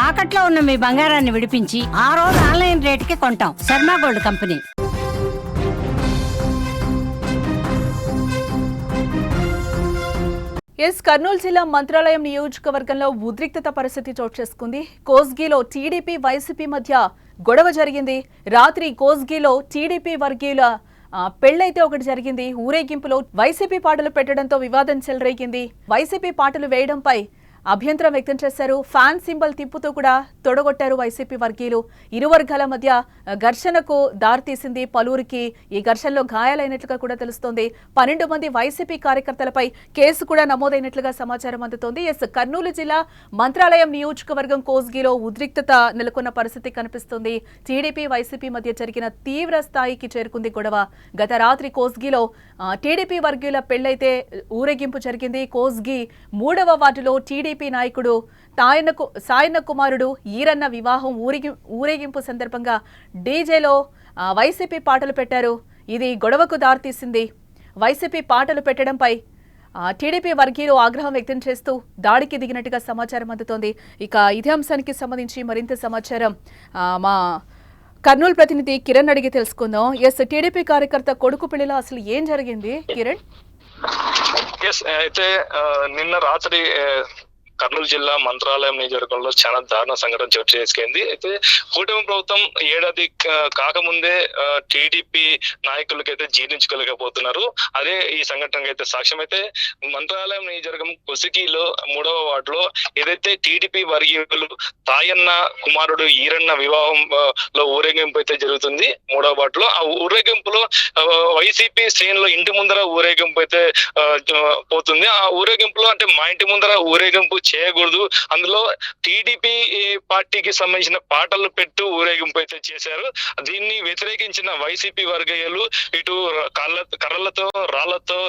తాకట్లో ఉన్న మీ బంగారాన్ని విడిపించి ఆ రోజు ఆన్లైన్ రేటుకి కొంటాం. Sharma gold company. కర్నూలు జిల్లా మంత్రాలయం నియోజకవర్గంలో ఉద్రిక్తత పరిస్థితి చోటు చేసుకుంది. కోస్గిలో టీడీపీ వైసీపీ మధ్య గొడవ జరిగింది. రాత్రి కోస్గిలో టీడీపీ వర్గీయుల పెళ్లైతే ఒకటి జరిగింది. ఊరేగింపులో వైసీపీ పాటలు పెట్టడంతో వివాదం చెలరేగింది. వైసీపీ పాటలు వేయడంపై అభ్యంతరం వ్యక్తం చేశారు. ఫ్యాన్ సింబల్ తిప్పుతూ కూడా తొడగొట్టారు వైసీపీ వర్గీయులు. ఇరు వర్గాల మధ్య ఘర్షణకు దారితీసింది. పలువురికి ఈ ఘర్షణలో గాయాలైనట్లుగా కూడా తెలుస్తోంది. 12 మంది వైసీపీ కార్యకర్తలపై కేసు కూడా నమోదైనట్లుగా సమాచారం అందుతోంది. కర్నూలు జిల్లా మంత్రాలయం నియోజకవర్గం కోస్గిలో ఉద్రిక్తత నెలకొన్న పరిస్థితి కనిపిస్తుంది. టీడీపీ వైసీపీ మధ్య జరిగిన తీవ్ర స్థాయికి చేరుకుంది గొడవ. గత రాత్రి కోస్గిలో టీడీపీ వర్గీయుల పెళ్లైతే ఊరేగింపు జరిగింది. కోస్గి 3వ వార్డులో టీడీపీ నాయకుడు సాయన్న కుమారుడు ఈరన్న వివాహం ఊరేగింపు సందర్భంగా డీజేలో వైసీపీ పాటలు పెట్టారు. ఇది గొడవకు దారితీసింది. వైసీపీ పాటలు పెట్టడంపై టీడీపీ వర్గీయులు ఆగ్రహం వ్యక్తం చేస్తూ దాడికి దిగినట్టుగా సమాచారం అందుతోంది. ఇక ఇదే అంశానికి సంబంధించి మరింత సమాచారం మా కర్నూలు ప్రతినిధి కిరణ్ అడిగి తెలుసుకుందాం. టీడీపీ కార్యకర్త కొడుకు పెళ్లిలో అసలు ఏం జరిగింది కిరణ్? అయితే నిన్న రాత్రి కర్నూలు జిల్లా మంత్రాలయం నియోజకవర్గంలో చాలా దారుణ సంఘటన చోటు చేసుకుంది. అయితే కూటమి ప్రభుత్వం ఏడాది కాకముందే టీడీపీ నాయకులకైతే జీర్ణించుకోలేకపోతున్నారు. అదే ఈ సంఘటనకి అయితే సాక్ష్యం. అయితే మంత్రాలయం నియోజకవర్గం కొసికిలో 3వ వార్డులో ఏదైతే టీడీపీ వర్గీయులు తాయన్న కుమారుడు ఈరన్న వివాహంలో ఊరేగింపు అయితే జరుగుతుంది 3వ వార్డులో. ఆ ఊరేగింపులో వైసీపీ శ్రేణులు ఇంటి ముందర ఊరేగింపు అయితే పోతుంది. ఆ ఊరేగింపులో అంటే మా ఇంటి ముందర ఊరేగింపు చేయకూడదు, అందులో టీడీపీ పార్టీకి సంబంధించిన పాటలు పెట్టు ఊరేగింపు అయితే చేశారు. దీన్ని వ్యతిరేకించిన వైసీపీ వర్గీయులు ఇటు కర్రలతో రాళ్లతో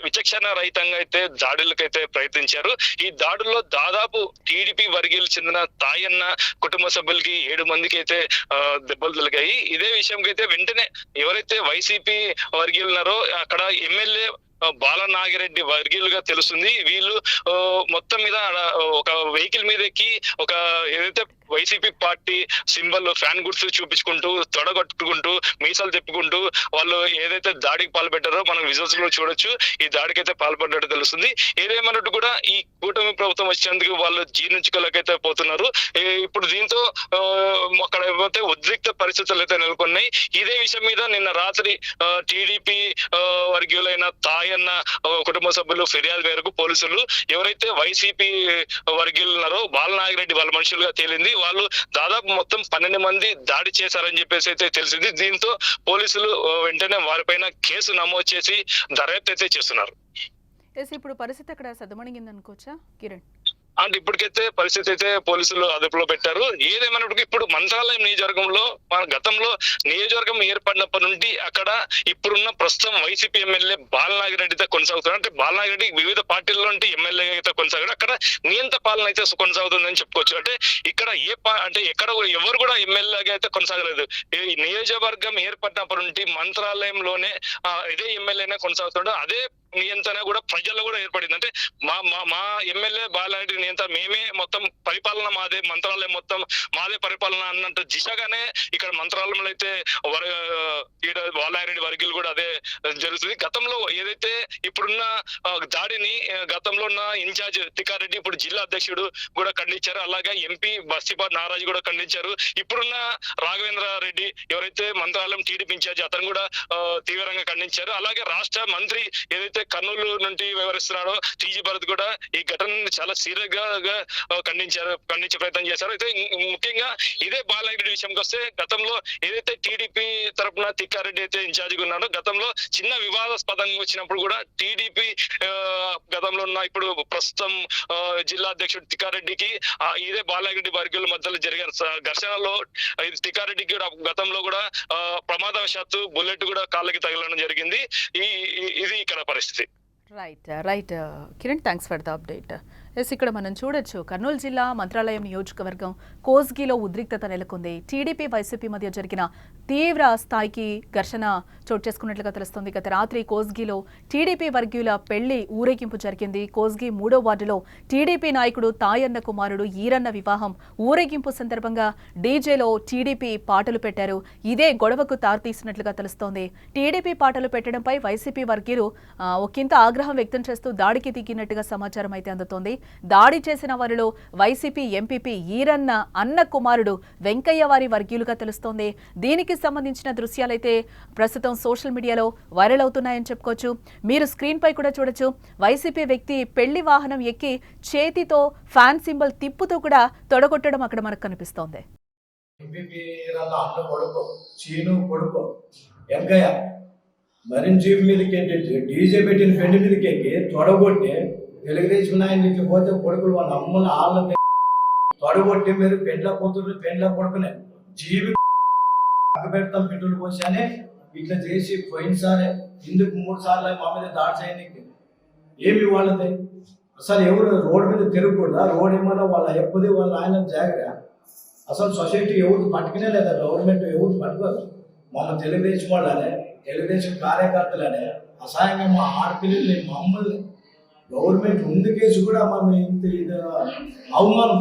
విచక్షణ రహితంగా అయితే దాడులకైతే ప్రయత్నించారు. ఈ దాడుల్లో దాదాపు టీడీపీ వర్గీయులు చెందిన తాయన్న కుటుంబ సభ్యులకి 7 మందికి అయితే దెబ్బలు తొలగాయి. ఇదే విషయంకైతే వెంటనే ఎవరైతే వైసీపీ వర్గీయులు ఉన్నారో అక్కడ ఎమ్మెల్యే బాలనాగిరెడ్డి వర్గీయులుగా తెలుస్తుంది. వీళ్ళు మొత్తం మీద ఒక వెహికల్ మీద ఎక్కి ఒక ఏదైతే వైసీపీ పార్టీ సింబల్ ఫ్యాన్ గుర్తు చూపించుకుంటూ తొడగొట్టుకుంటూ మీసాలు తిప్పుకుంటూ వాళ్ళు ఏదైతే దాడికి పాల్పడ్డారో మనం విజువల్స్ లో చూడొచ్చు. ఈ దాడికి అయితే పాల్పడ్డట్టు తెలుస్తుంది. ఏదేమన్నట్టు కూడా ఈ కూటమి ప్రభుత్వం వచ్చేందుకు వాళ్ళు జీర్ణించుకోలేకైతే పోతున్నారు. ఇప్పుడు దీంతో అక్కడ ఏమైతే ఉద్రిక్త పరిస్థితులు అయితే నెలకొన్నాయి. ఇదే విషయం మీద నిన్న రాత్రి టీడీపీ వర్గీయులైన తాయన్న కుటుంబ సభ్యులు ఫిర్యాదు మేరకు పోలీసులు ఎవరైతే వైసీపీ వర్గీయులు ఉన్నారో బాలనాగిరెడ్డి వాళ్ళ మనుషులుగా తేలింది. వాళ్ళు దాదాపు మొత్తం 12 మంది దాడి చేశారని చెప్పేసి అయితే తెలిసింది. దీంతో పోలీసులు వెంటనే వారిపైన కేసు నమోదు చేసి దర్యాప్తు అయితే చేస్తున్నారు. ఇప్పుడు పరిస్థితి అక్కడ సద్దుమణిగింది అనుకోవచ్చా కిరణ్? అంటే ఇప్పటికైతే పరిస్థితి అయితే పోలీసులు అదుపులో పెట్టారు. ఏదేమన్నప్పటికీ ఇప్పుడు మంత్రాలయం నియోజకవర్గంలో మన గతంలో నియోజకవర్గం ఏర్పడినప్పటి నుండి అక్కడ ఇప్పుడున్న ప్రస్తుతం వైసీపీ ఎమ్మెల్యే బాలనాగిరెడ్డితో కొనసాగుతున్నారు. అంటే బాలనాగిరెడ్డి వివిధ పార్టీల్లో ఉంటే ఎమ్మెల్యేగా అయితే కొనసాగారు. అక్కడ నియంత్ర పాలన అయితే కొనసాగుతుందని చెప్పుకోవచ్చు. అంటే ఇక్కడ అంటే ఎక్కడ ఎవరు కూడా ఎమ్మెల్యేగా అయితే కొనసాగలేదు. ఈ నియోజకవర్గం ఏర్పడినప్పటి నుండి మంత్రాలయంలోనే ఇదే ఎమ్మెల్యేనే కొనసాగుతున్నాడు. అదే నియంత్రణ కూడా ప్రజల్లో కూడా ఏర్పడింది. అంటే మా ఎమ్మెల్యే బాలనాగిరెడ్డి నియంత్రణ మేమే మొత్తం పరిపాలన మాదే, మంత్రాలయం మొత్తం మాదే పరిపాలన అన్నంత దిశగానే ఇక్కడ మంత్రాలయంలో అయితే బాలనాగిరెడ్డి వర్గీయులు కూడా అదే జరుగుతుంది. గతంలో ఏదైతే ఇప్పుడున్న దాడిని గతంలో ఉన్న ఇన్ఛార్జ్ తికారెడ్డి ఇప్పుడు జిల్లా అధ్యక్షుడు కూడా ఖండించారు. అలాగే ఎంపీ బస్తిపాటి నారాజు కూడా ఖండించారు. ఇప్పుడున్న రాఘవేంద్ర రెడ్డి ఎవరైతే మంత్రాలయం టీడీపీ ఇన్ఛార్జ్ అతను కూడా తీవ్రంగా ఖండించారు. అలాగే రాష్ట్ర మంత్రి ఏదైతే కర్నూలు నుండి వ్యవహరిస్తున్నాడో టీజీ భరత్ కూడా ఈ ఘటనని చాలా సీరియస్ గా ఖండించే ప్రయత్నం చేశారు. అయితే ముఖ్యంగా ఇదే బాలనాగిరెడ్డి విషయంకి వస్తే గతంలో ఏదైతే టీడీపీ తరఫున తిక్కారెడ్డి అయితే ఇన్ఛార్జిగా ఉన్నాడో గతంలో చిన్న వివాదాస్పదంగా వచ్చినప్పుడు కూడా టీడీపీ గతంలో ఉన్న ఇప్పుడు ప్రస్తుతం జిల్లా అధ్యక్షుడు తిక్కారెడ్డికి ఇదే బాలనాగిరెడ్డి వర్గీయుల మధ్యలో జరిగిన ఘర్షణలో తిక్కారెడ్డికి కూడా గతంలో కూడా ప్రమాదవశాత్తు బుల్లెట్ కూడా కాళ్ళకి తగలడం జరిగింది. ఇది ఇక్కడ పరిస్థితి. Right Kiran, thanks for the update. Yes, ఇక్కడ మనం చూడొచ్చు కర్నూలు జిల్లా మంత్రాలయం నియోజకవర్గం కోస్గిలో ఉద్రిక్తత నెలకొంది. టీడీపీ వైసీపీ మధ్య జరిగిన తీవ్ర స్థాయికి ఘర్షణ చోటు చేసుకున్నట్లుగా తెలుస్తోంది. గత రాత్రి కోస్గిలో టీడీపీ వర్గీయుల పెళ్లి ఊరేగింపు జరిగింది. కోస్గి 3వ వార్డులో టీడీపీ నాయకుడు తాయన్న కుమారుడు ఈరన్న వివాహం ఊరేగింపు సందర్భంగా డీజేలో టీడీపీ పాటలు పెట్టారు. ఇదే గొడవకు తారుతీసినట్లుగా తెలుస్తోంది. టీడీపీ పాటలు పెట్టడంపై వైసీపీ వర్గీయులు ఒకంత ఆగ్రహం వ్యక్తం చేస్తూ దాడికి దిగినట్టుగా సమాచారం అయితే అందుతోంది. దాడి చేసిన వారిలో వైసీపీ ఎంపీపీ ఈరన్న అన్న కుమారుడు వెంకయ్య వారి వర్గీయులుగా తెలుస్తోంది. దీనికి సంబంధించిన దృశ్యాలైతే ప్రస్తుతం సోషల్ మీడియాలో వైరల్ అవుతున్నాయని చెప్పుకోవచ్చు. మీరు స్క్రీన్ పై కూడా చూడొచ్చు. వైసీపీ వ్యక్తి పెళ్లి వాహనం ఎక్కి చేతితో ఫ్యాన్ సింబల్ తిప్పుతూ కూడా తొడగొట్టడం అక్కడ మనకు కనిపిస్తోంది. మరిన్ జీప్ మీదకి డీజే పెట్టిన పెండి మీదకి ఎక్కి తొడగొట్టి తెలుగుదేశం నాయకులకి పోతే కొడుకులు వాళ్ళ అమ్మల వాళ్ళ తొడగొట్టి మీరు పెండ్ల కూతురు పెండ్ల కొడుకునే జీవి పెడతాం పెట్రోల్ పోసానే ఇట్లా చేసి పోయినసారే ఇందుకు 3 సార్లు మా మీద దాడి చేయడానికి ఏమి వాళ్ళది అసలు ఎవరు రోడ్డు మీద తిరగకూడదా? రోడ్ ఏమన్నా వాళ్ళ ఎప్పుది వాళ్ళ ఆయన జాగ్రత్త. అసలు సొసైటీ ఎవరు పట్టుకునే లేదా? గవర్నమెంట్ ఎవరు పట్టుకోదు. మమ్మల్ని తెలుగుదేశం వాళ్ళనే తెలుగుదేశం కార్యకర్తలనే అసహాయంగా మా ఆడపిల్లల్ని మమ్మల్ని గవర్నమెంట్ ఉంది కేసు కూడా మనం ఇంత అవమానం